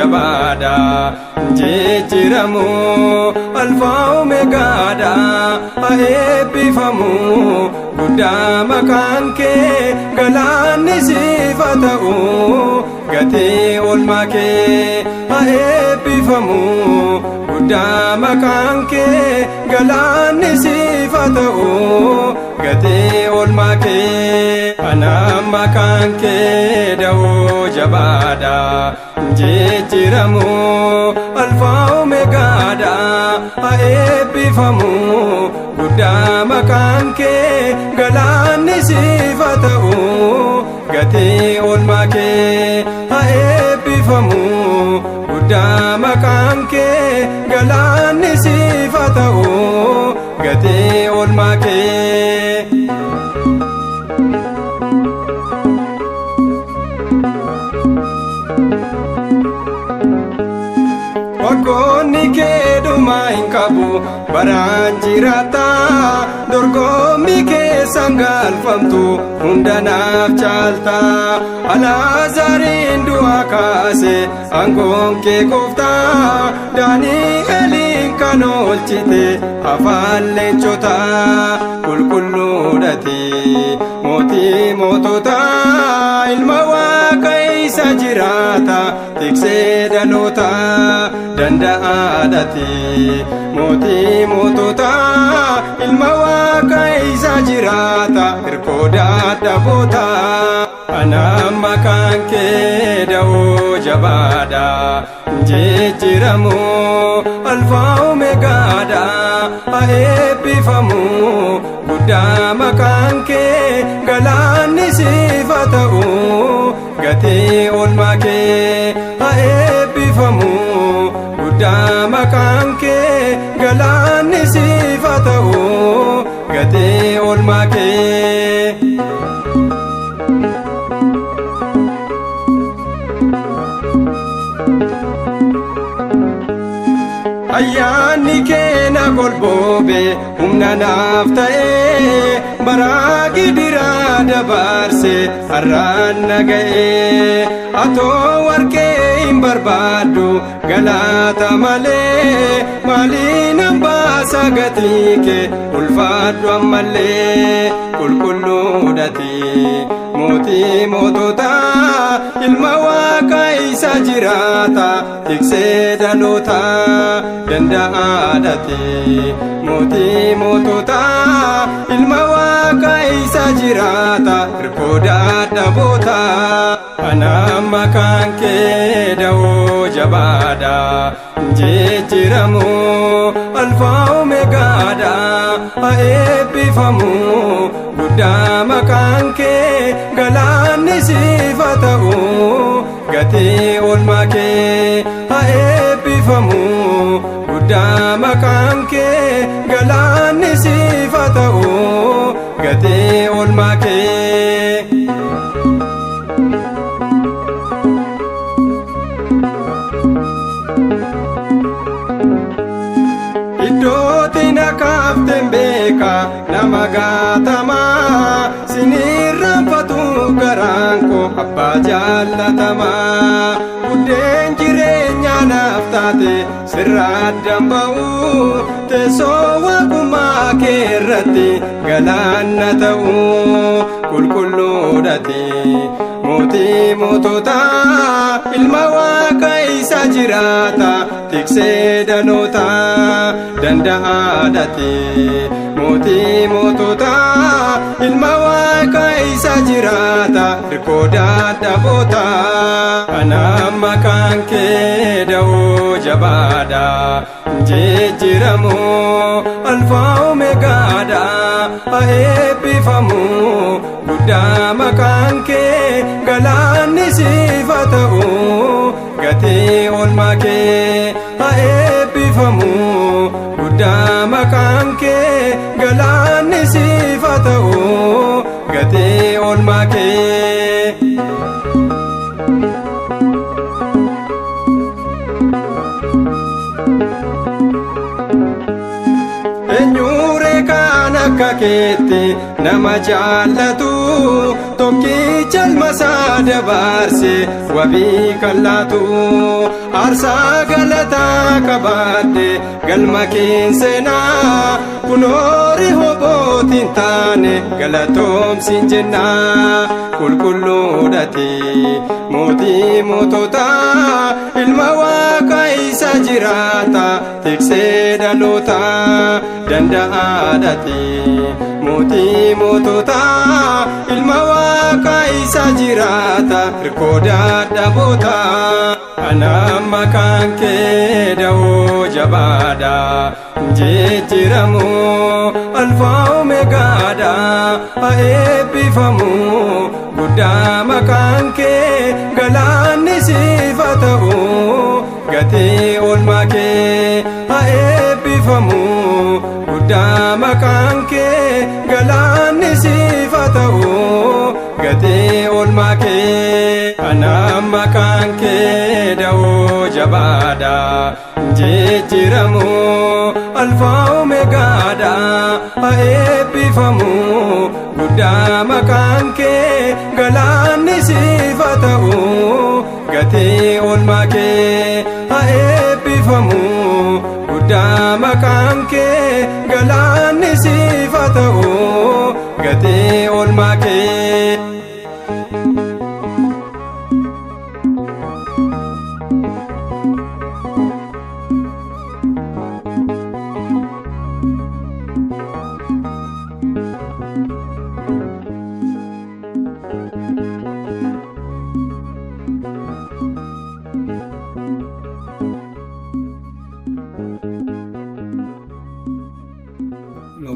jabaadha jijjiiramu alfaa omeegaadha haa eebbifamu guddaa maqaan kee galaanni siif haa ta'u gatii oolmaa kee haa eebbifamu guddaa maqaan kee galaanni siif haa ta'u gatii oolmaa kee anaan maqaan kee da'oo jabaadha jijjiiramu alfaa omeegaadha haa eebbifamu guddaa maqaan kee galaanni siif haa ta'u gatii oolmaa kee haa eebbifamu guddaa maqaan kee galaanni siif haa ta'u gatii oolmaa kee. Waggoonni kee dhumaa hin qabu baraan jiraata dorgommii keessaan galfamtu hunda naaf caalta Alaazaariin du'aa kaase aangoon kee gooftaa Daani'eliin kan oolchite afaan leencotaa qulqulluudhati mootii moototaa ilma Waaqa isa jiraata tiksee dhaloota danda'aadhati mootii moototaa ilma Waaqa isa jiraata hirkoo dadhaboota anaan maqaan kee da'oo jabaadha jijjiiramu alfaa omeegaadha haa eebbifamu guddaa maqaan kee galaanni siif haa ta'u gatii oolmaa kee haa eebbifamu guddaa maqaan kee galaanni siif haa ta'u gatii oolmaa kee. Ayyaanni kee na golboobe humna naaf ta'e baraa gidiraa dabarse har'aan na ga'e atoo warqee hin barbaaddu galaata malee maaliin hambaasa gatii kee ulfaadhu ammallee qulqulluudhati mootii moototaa ilma Waaqa isa jiraata tiksee dhaloota danda'aadhati mootii moototaa ilma Waaqa isa jiraata hirkoo dadhaboota anaan maqaan kee da'oo jabaadha jijjiiramu alfaa omeegaadha haa eebbifamu guddaa maqaan kee galaanni siif haa ta'u gatii oolmaa kee haa eebbifamu guddaa maqaan kee galaanni siif haa ta'u gatii oolmaa kee. Iddootiin akaafteen beeka nama gaatamaa sinirraanfatu garaan koo abbaa jaallatamaa buddeen jireenyaa naaf taate sirraa damba'u teessoo waaqummaa kee irratti galaanna ta'u qulqulluudhati mootii moototaa ilma Waaqa isa jiraata tiksee dhaloota danda'aadhati mootii moototaa ilma Waaqa isa jiraata hirkoo dadhaboota anaan maqaan kee da'oo jabaadha jijjiiramu alfaa omeegaadha haa eebbifamu guddaa maqaan kee galaanni siif haa ta'u gatii oolmaa kee haa eebbifamu guddaa maqaan kee galaanni siif haa ta'u gatii oolmaa kee. Eenyuree kan akka keetti nama jaallatu tokkicha chalmasa dabarse wabii kallatu arsa galata kabade galma keensena kunori hobotin taane galatom sinjenna kulkulludati moti motota ilma waaqa isa jirata tikse dalota danda'adati moti motota ilma waaqa isa jirata rikoda dabota anamma kanke dawo jabada jechiramu alfa omegada aebifamu gudama kanke galani sifatau gati olmake aebifamu gudama kanke galani sifatau gati olmake anamma kanke dawo jabada jechiramu alfa omegada aebifamu gudama kanke galani sifatau gati olmake aebifamu gudama kanke galani sifatau gati olmake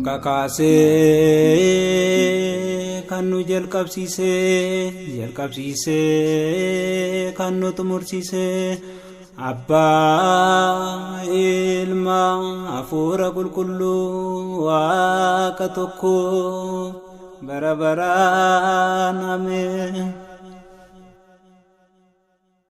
kakase kanu jalqabsise kanu tumursise abba ilma afura qulqullu waaqa tokko bara baraan amen.